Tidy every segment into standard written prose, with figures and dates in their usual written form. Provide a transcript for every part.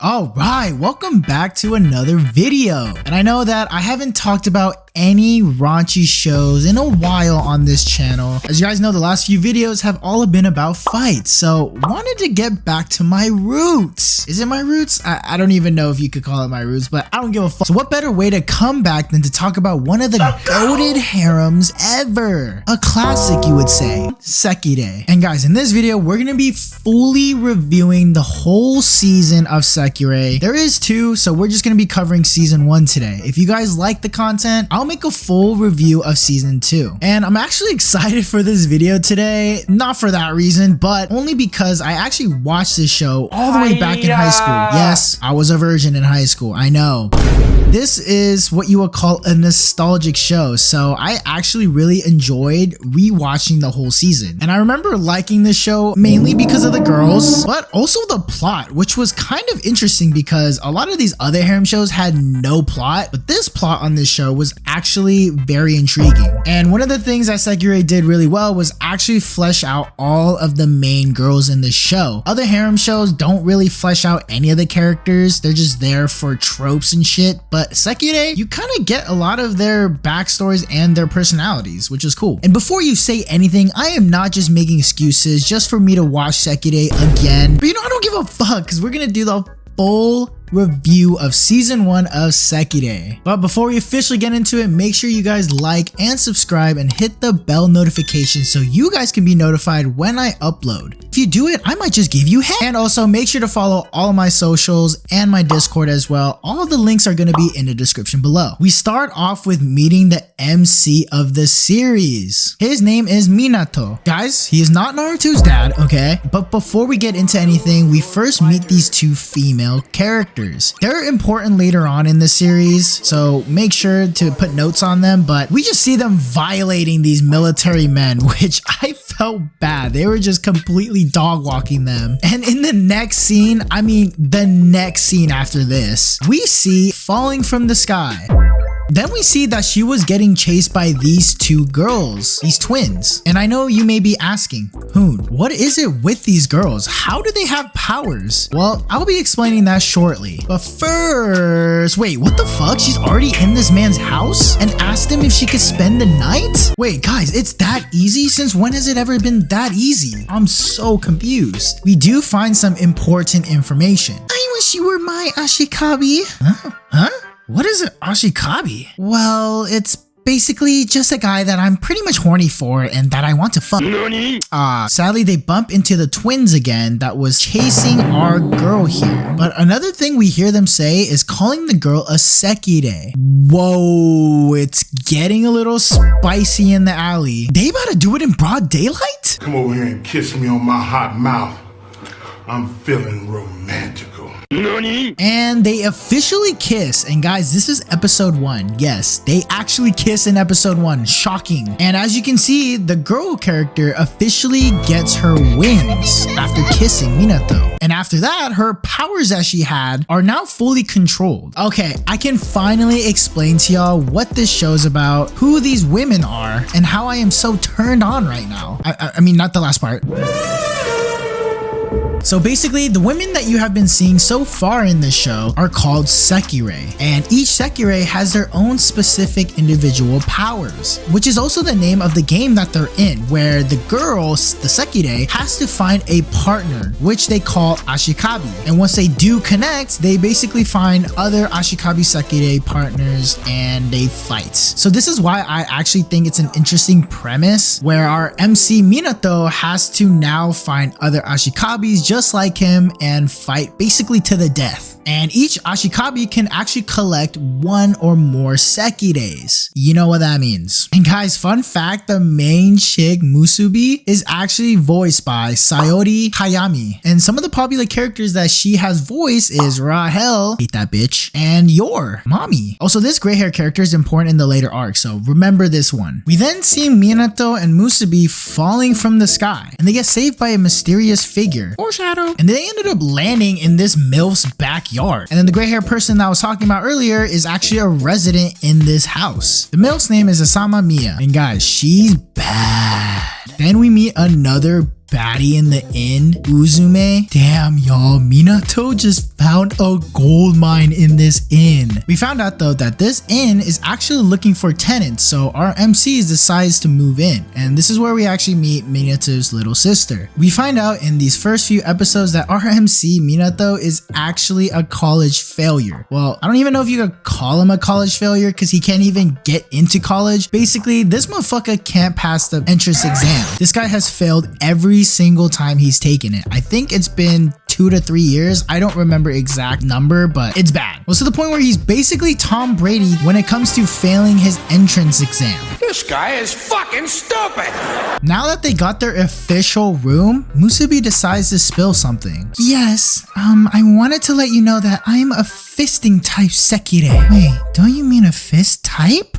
Alright, welcome back to another video. And I know that I haven't talked about any raunchy shows in a while on this channel. As you guys know, the last few videos have all been about fights, so wanted to get back to my roots. Is it my roots? I don't even know if you could call it my roots, but I don't give a fuck. So what better way to come back than to talk about one of the goated harems ever? A classic, you would say, Sekirei. And guys, in this video, we're gonna be fully reviewing the whole season of Sekirei. There is two, so we're just gonna be covering season 1 today. If you guys like the content, I'll make a full review of season 2. And I'm actually excited for this video today, not for that reason, but only because I actually watched this show all the way back in high school. Yes, I was a virgin in high school, I know. This is what you would call a nostalgic show, so I actually really enjoyed rewatching the whole season. And I remember liking this show mainly because of the girls, but also the plot, which was kind of interesting because a lot of these other harem shows had no plot, but this plot on this show was actually very intriguing. And one of the things that Sekirei did really well was actually flesh out all of the main girls in the show. Other harem shows don't really flesh out any of the characters, they're just there for tropes and shit, but Sekirei, you kind of get a lot of their backstories and their personalities, which is cool. And before you say anything, I am not just making excuses just for me to watch Sekirei again, but you know, I don't give a fuck because we're gonna do the full review of season 1 of Sekirei. But before we officially get into it, make sure you guys like and subscribe and hit the bell notification so you guys can be notified when I upload. If you do it, I might just give you hell. And also make sure to follow all of my socials and my Discord as well. All of the links are going to be in the description below. We start off with meeting the MC of the series. His name is Minato. Guys, he is not Naruto's dad, okay? But before we get into anything, we first meet these two female characters. They're important later on in the series, so make sure to put notes on them, but we just see them violating these military men, which I felt bad. They were just completely dog walking them. And in the next scene, I mean the next scene after this, we see falling from the sky. Then we see that she was getting chased by these two girls, these twins. And I know you may be asking, Hoon, what is it with these girls? How do they have powers? Well, I'll be explaining that shortly. But first, wait, what the fuck? She's already in this man's house and asked him if she could spend the night? Wait, guys, it's that easy? Since when has it ever been that easy? I'm so confused. We do find some important information. I wish you were my Ashikabi. Huh? What is it, Ashikabi? Well, it's basically just a guy that I'm pretty much horny for and that I want to fuck. Sadly, they bump into the twins again that was chasing our girl here. But another thing we hear them say is calling the girl a Sekirei. Whoa, it's getting a little spicy in the alley. They about to do it in broad daylight? Come over here and kiss me on my hot mouth. I'm feeling romantical. And they officially kiss, and guys, this is episode 1. Yes, they actually kiss in episode 1. Shocking. And as you can see, the girl character officially gets her wings after kissing Minato. And after that, her powers that she had are now fully controlled. Okay, I can finally explain to y'all what this show's about, who these women are, and how I am so turned on right now. I mean, not the last part. So basically, the women that you have been seeing so far in this show are called Sekirei, and each Sekirei has their own specific individual powers, which is also the name of the game that they're in, where the girl, the Sekirei, has to find a partner, which they call Ashikabi. And once they do connect, they basically find other Ashikabi Sekirei partners and they fight. So this is why I actually think it's an interesting premise, where our MC Minato has to now find other Ashikabis just like him and fight basically to the death. And each Ashikabi can actually collect one or more Sekireis. You know what that means. And guys, fun fact, the main chick, Musubi, is actually voiced by Sayori Hayami. And some of the popular characters that she has voiced is Rahel, hate that bitch, and Yor, mommy. Also, this gray hair character is important in the later arc, so remember this one. We then see Minato and Musubi falling from the sky, and they get saved by a mysterious figure, foreshadow, and they ended up landing in this MILF's backyard. And then the gray hair person that I was talking about earlier is actually a resident in this house. The MILF's name is Asama Mia, and guys, she's bad. Then we meet another baddie in the inn, Uzume. Damn, y'all, Minato just found a gold mine in this inn. We found out though that this inn is actually looking for tenants, so our MC decides to move in, and this is where we actually meet Minato's little sister. We find out in these first few episodes that our MC Minato is actually a college failure. Well, I don't even know if you could call him a college failure because he can't even get into college. Basically, this motherfucker can't pass the entrance exam. This guy has failed every single time he's taken it. I think it's been 2 to 3 years. I don't remember exact number, but it's bad. Well, to the point where he's basically Tom Brady when it comes to failing his entrance exam. This guy is fucking stupid. Now that they got their official room, Musubi decides to spill something. Yes, I wanted to let you know that I'm a fisting type Sekirei. Wait, don't you mean a fist type?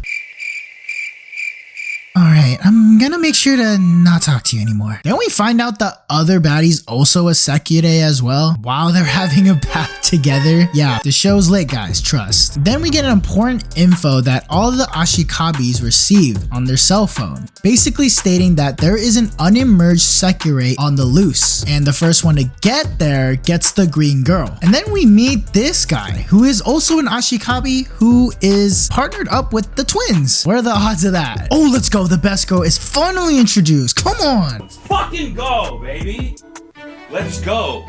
Alright, I'm gonna make sure to not talk to you anymore. Then we find out the other baddie's also a Sekirei as well, while they're having a bath together. Yeah, the show's lit, guys, trust. Then we get an important info that all of the Ashikabis received on their cell phone, basically stating that there is an unemerged Sekirei on the loose, and the first one to get there gets the green girl. And then we meet this guy, who is also an Ashikabi, who is partnered up with the twins. What are the odds of that? Oh, let's go. The best girl is finally introduced. Come on. Let's fucking go, baby. Let's go.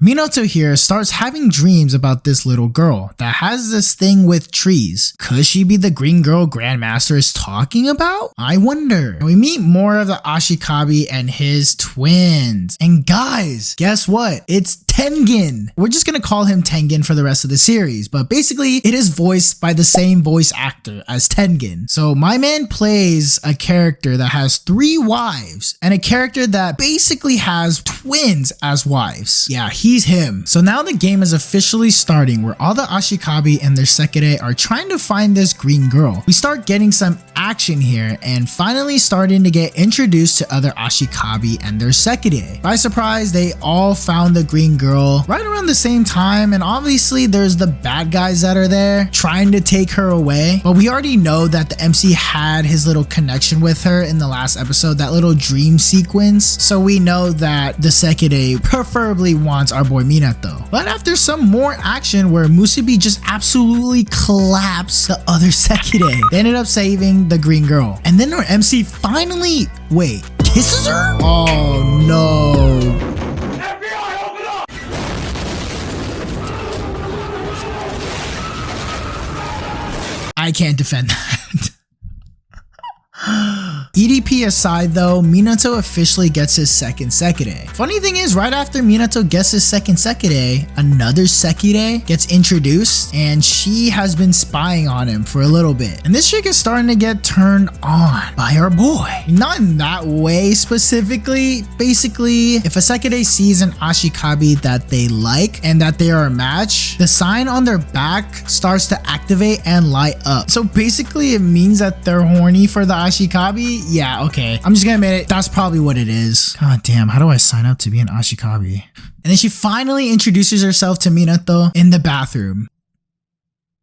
Minato here starts having dreams about this little girl that has this thing with trees. Could she be the green girl Grandmaster is talking about? I wonder. And we meet more of the Ashikabi and his twins. And guys, guess what? It's Tengen. We're just gonna call him Tengen for the rest of the series, but basically it is voiced by the same voice actor as Tengen. So my man plays a character that has 3 wives and a character that basically has twins as wives. Yeah, he's him. So now the game is officially starting where all the Ashikabi and their Sekirei are trying to find this green girl. We start getting some action here and finally starting to get introduced to other Ashikabi and their Sekirei. By surprise, they all found the green girl right around the same time, and obviously there's the bad guys that are there trying to take her away. But we already know that the MC had his little connection with her in the last episode, that little dream sequence. So we know that the Sekirei preferably wants our boy Minato. But after some more action where Musubi just absolutely collapsed the other Sekirei, they ended up saving the green girl. And then our MC finally, wait, kisses her? Oh no. I can't defend that. EDP aside though, Minato officially gets his second Sekirei. Funny thing is, right after Minato gets his second Sekirei, another Sekirei gets introduced and she has been spying on him for a little bit. And this chick is starting to get turned on by our boy. Not in that way specifically. Basically, if a Sekirei sees an Ashikabi that they like and that they are a match, the sign on their back starts to activate and light up. So basically it means that they're horny for the Ashikabi. Yeah, okay. I'm just gonna admit it. That's probably what it is. God damn, how do I sign up to be an Ashikabi? And then she finally introduces herself to Minato in the bathroom.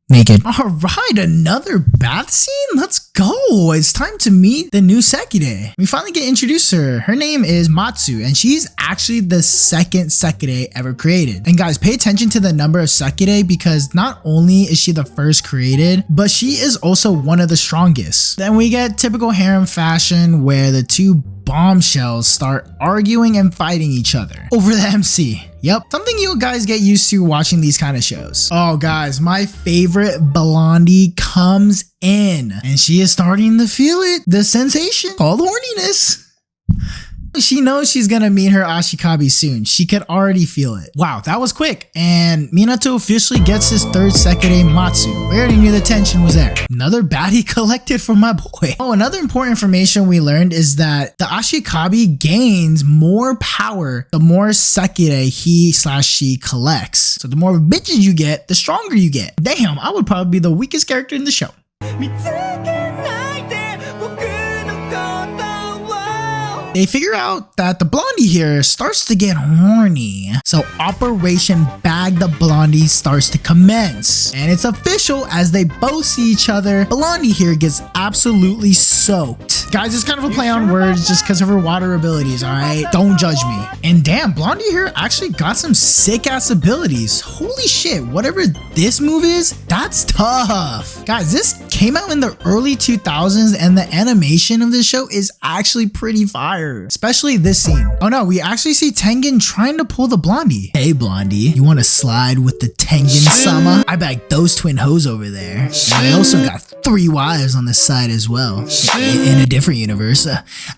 Naked. Alright, another bath scene? Let's go. It's time to meet the new Sekirei. We finally get introduced to her. Her name is Matsu, and she's actually the second Sekirei ever created. And guys, pay attention to the number of Sekirei because not only is she the first created, but she is also one of the strongest. Then we get typical harem fashion where the two bombshells start arguing and fighting each other over the MC. Yep, something you guys get used to watching these kind of shows. Oh guys, my favorite Blondie comes in and she is starting to feel it, the sensation called horniness. She knows she's gonna meet her Ashikabi soon. She could already feel it. Wow, that was quick. And Minato officially gets his third Sekirei, Matsu. We already knew the tension was there. Another baddie collected from my boy. Oh, another important information we learned is that the Ashikabi gains more power the more Sekirei he/she collects. So the more bitches you get, the stronger you get. Damn, I would probably be the weakest character in the show. They figure out that the blondie here starts to get horny. So Operation Bag the Blondie starts to commence. And it's official as they both see each other. Blondie here gets absolutely soaked. Guys, it's kind of a play on words just because of her water abilities, alright? Don't judge me. And damn, Blondie here actually got some sick ass abilities. Holy shit, whatever this move is, that's tough. Guys, this came out in the early 2000s and the animation of this show is actually pretty fire. Especially this scene. Oh no, we actually see Tengen trying to pull the Blondie. Hey Blondie, you want to slide with the Tengen-sama? I bagged those twin hoes over there. And I also got 3 wives on the side as well. In a different universe.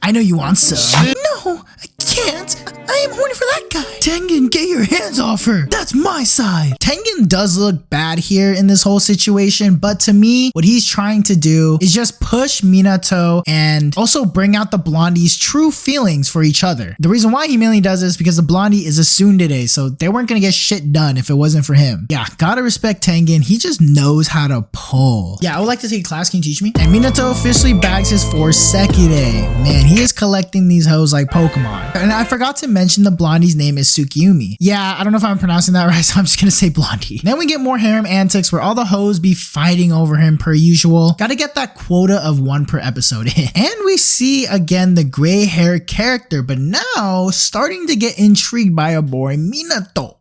I know you want some. No, I can't. I am horny for that guy. Tengen, get your hands off her. That's my side. Tengen does look bad here in this whole situation, but to me, what he's trying to do is just push Minato and also bring out the Blondie's true feelings for each other. The reason why he mainly does this is because the Blondie is a tsundere, so they weren't gonna get shit done if it wasn't for him. Yeah, gotta respect Tengen. He just knows how to pull. Yeah, I would like to take a class. Can you teach me? And Minato officially bags his 4 Sekirei. Man, he is collecting these hoes like Pokemon. And I forgot to mention the Blondie's name is Tsukiyumi. Yeah, I don't know if I'm pronouncing that right, so I'm just gonna say Blondie. Then we get more harem antics where all the hoes be fighting over him per usual. Gotta get that quota of 1 per episode in. And we see again the gray hair character, but now starting to get intrigued by our boy Minato.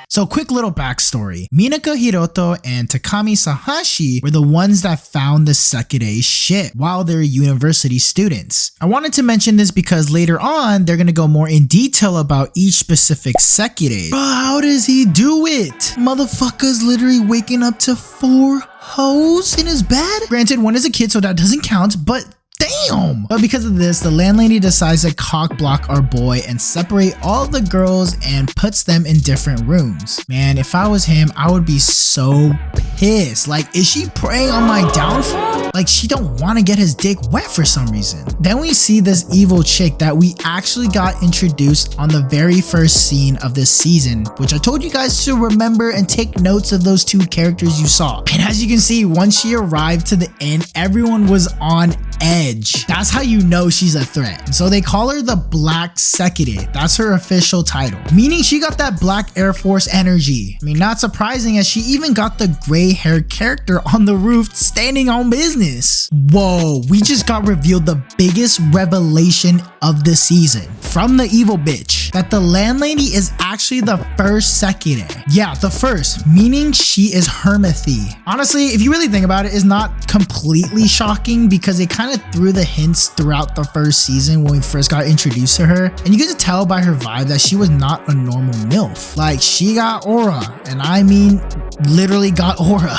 So quick little backstory. Minaka Hiroto and Takami Sahashi were the ones that found the Sekirei ship while they're university students. I wanted to mention this because later on, they're gonna go more in detail about each specific Sekirei. But how does he do it? Motherfucker's literally waking up to 4 hoes in his bed? Granted, one is a kid, so that doesn't count, but damn! But because of this, the landlady decides to cock block our boy and separate all the girls and puts them in different rooms. Man, if I was him, I would be so pissed. Like, is she preying on my downfall? Like, she don't want to get his dick wet for some reason. Then we see this evil chick that we actually got introduced on the very first scene of this season, which I told you guys to remember and take notes of those 2 characters you saw. And as you can see, once she arrived to the inn, everyone was on edge. That's how you know she's a threat. And so they call her the Black Sekirei. That's her official title, meaning she got that Black Air Force energy. I mean, not surprising as she even got the gray hair character on the roof standing on business. Whoa, we just got revealed the biggest revelation of the season from the evil bitch, that the landlady is actually the first Sekirei. Yeah, the first, meaning she is Hermithy. Honestly, if you really think about it, it's not completely shocking because it kind of threw the hints throughout the first season when we first got introduced to her, and you get to tell by her vibe that she was not a normal MILF. Like, she got aura, and I mean literally got aura.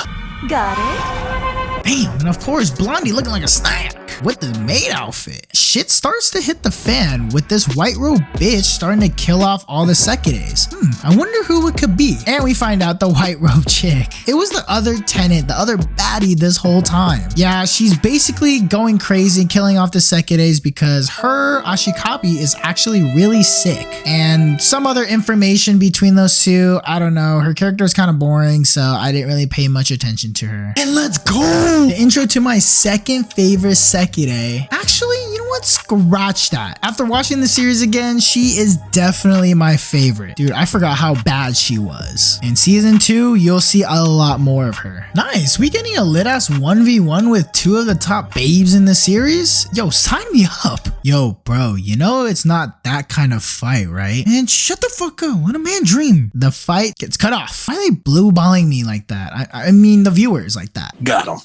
Got it? Damn, and of course Blondie looking like a snack with the maid outfit. Shit starts to hit the fan with this white robe bitch starting to kill off all the Sekireis. I wonder who it could be. And we find out the white robe chick, it was the other tenant, the other baddie this whole time. Yeah, she's basically going crazy and killing off the Sekireis because her Ashikabi is actually really sick. And some other information between those 2, I don't know. Her character is kind of boring, so I didn't really pay much attention to her. And let's go! The intro to my second favorite Sekirei. Actually, you know what? Scratch that. After watching the series again, she is definitely my favorite. Dude, I forgot how bad she was. In season 2, you'll see a lot more of her. Nice, we getting a lit ass 1v1 with 2 of the top babes in the series? Yo, sign me up. Yo, bro, you know it's not that kind of fight, right? Man, shut the fuck up. Let a man dream. The fight gets cut off. Why are they blue balling me like that? I mean the viewers like that. Got him.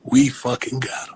We fucking got him.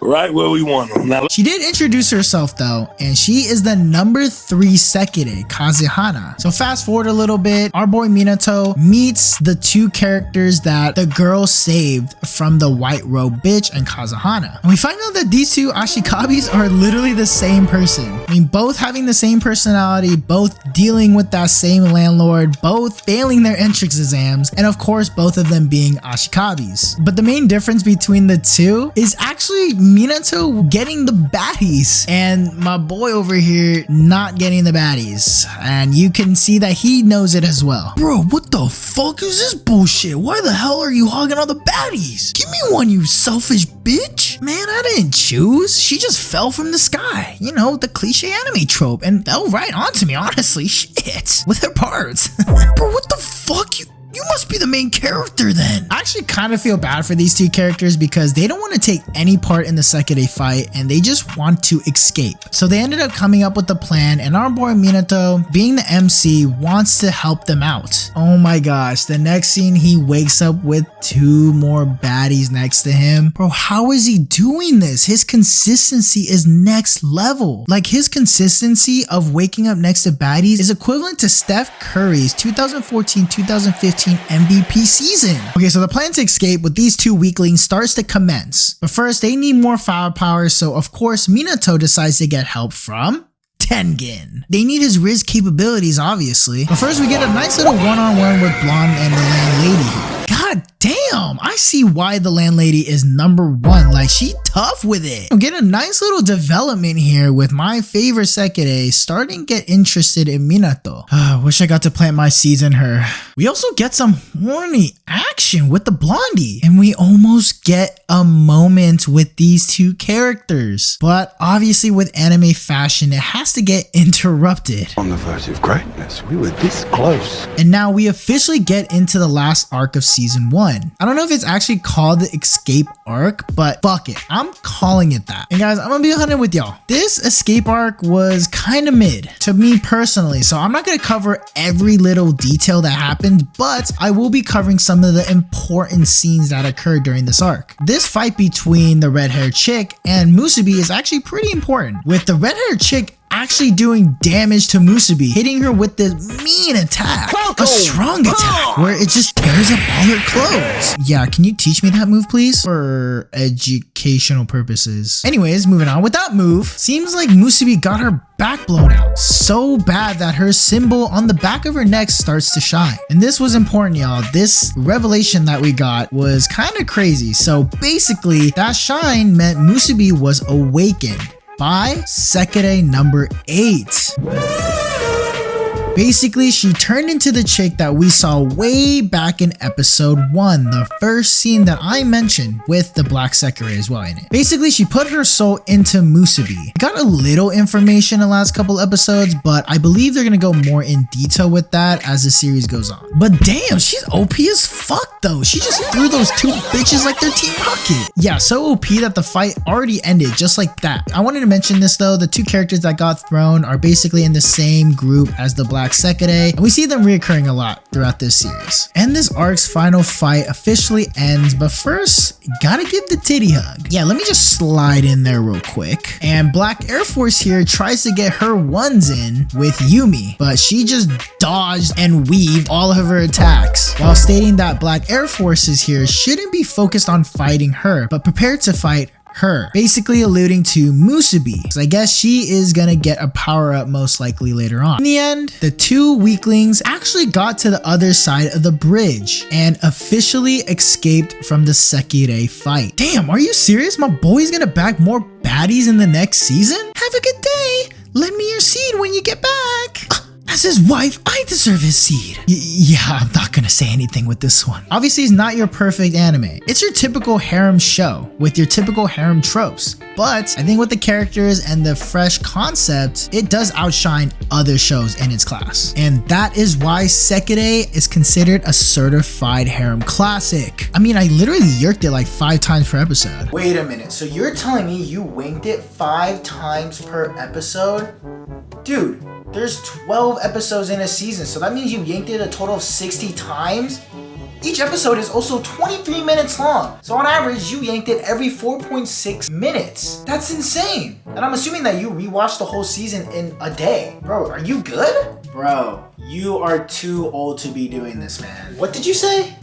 Right where we want him. Now, she did introduce herself though, and she is the number 3 Sekirei, Kazehana. So fast forward a little bit, our boy Minato meets the 2 characters that the girl saved from the white robe bitch and Kazehana. And we find out that these 2 Ashikabis are literally the same person. I mean, both having the same personality, both dealing with that same landlord, both failing their entrance exams, and of course both of them being Ashikabis. But the main difference between the 2 is actually Minato getting the baddies and my boy over here not getting the baddies. And you can see that he knows it as well. Bro, what the fuck is this bullshit? Why the hell are you hogging all the baddies? Give me one, you selfish bitch. Man, I didn't choose. She just fell from the sky. You know, the cliche anime trope, and fell right onto me, honestly. Shit. With her parts. Bro, what the fuck? You must be the main character then. I actually kind of feel bad for these two characters because they don't want to take any part in the Sekirei fight and they just want to escape. So they ended up coming up with a plan, and our boy Minato, being the MC, wants to help them out. Oh my gosh, the next scene he wakes up with 2 more baddies next to him. Bro, how is he doing this? His consistency is next level. Like, his consistency of waking up next to baddies is equivalent to Steph Curry's 2014-2015 MVP season. Okay, so the plan to escape with these 2 weaklings starts to commence. But first, they need more firepower, so of course, Minato decides to get help from Tengen. They need his Riz capabilities, obviously. But first, we get a nice little one-on-one with Blonde and the landlady here. God damn, I see why the landlady is #1. Like, she tough with it. We get a nice little development here with my favorite Sekirei starting to get interested in Minato. Wish I got to plant my seeds in her. We also get some horny action with the blondie, and we almost get a moment with these 2 characters. But obviously with anime fashion, it has to get interrupted. On the verge of greatness, we were this close. And now we officially get into the last arc of season 1. I don't know if it's actually called the escape arc, but fuck it, I'm calling it that. And guys, I'm gonna be honest with y'all. This escape arc was kind of mid to me personally, so I'm not gonna cover every little detail that happened, but I will be covering some of the important scenes that occurred during this arc. This fight between the red-haired chick and Musubi is actually pretty important, with the red-haired chick actually doing damage to Musubi, hitting her with this mean attack, a strong attack where it just tears up all her clothes. Yeah, can you teach me that move, please? For educational purposes. Anyways, moving on with that move, seems like Musubi got her back blown out so bad that her symbol on the back of her neck starts to shine. And this was important, y'all. This revelation that we got was kind of crazy. So basically, that shine meant Musubi was awakened by Sekirei #8. Basically, she turned into the chick that we saw way back in episode 1, the first scene that I mentioned with the Black Sekirei as well in it. Basically, she put her soul into Musubi. Got a little information in the last couple episodes, but I believe they're gonna go more in detail with that as the series goes on. But damn, she's OP as fuck though. She just threw those 2 bitches like their Team Rocket. Yeah, so OP that the fight already ended just like that. I wanted to mention this though, the 2 characters that got thrown are basically in the same group as the Black Sekirei, and we see them reoccurring a lot throughout this series. And this arc's final fight officially ends, but first, gotta give the titty hug. Yeah, let me just slide in there real quick. And Black Air Force here tries to get her ones in with Yumi, but she just dodged and weaved all of her attacks, while stating that Black Air Forces here shouldn't be focused on fighting her, but prepared to fight her, basically alluding to Musubi. So I guess she is gonna get a power up most likely later on. In the end, the 2 weaklings actually got to the other side of the bridge and officially escaped from the Sekirei fight. Damn, are you serious? My boy's gonna back more baddies in the next season? Have a good day. Lend me your seed when you get back. As his wife, I deserve his seed. Yeah, I'm not gonna say anything with this one. Obviously, it's not your perfect anime. It's your typical harem show with your typical harem tropes. But I think with the characters and the fresh concept, it does outshine other shows in its class. And that is why Sekirei is considered a certified harem classic. I mean, I literally yerked it like 5 times per episode. Wait a minute, so you're telling me you winked it 5 times per episode? Dude, there's 12 episodes in a season, so that means you yanked it a total of 60 times? Each episode is also 23 minutes long, so on average, you yanked it every 4.6 minutes. That's insane. And I'm assuming that you rewatched the whole season in a day. Bro, are you good? Bro, you are too old to be doing this, man. What did you say?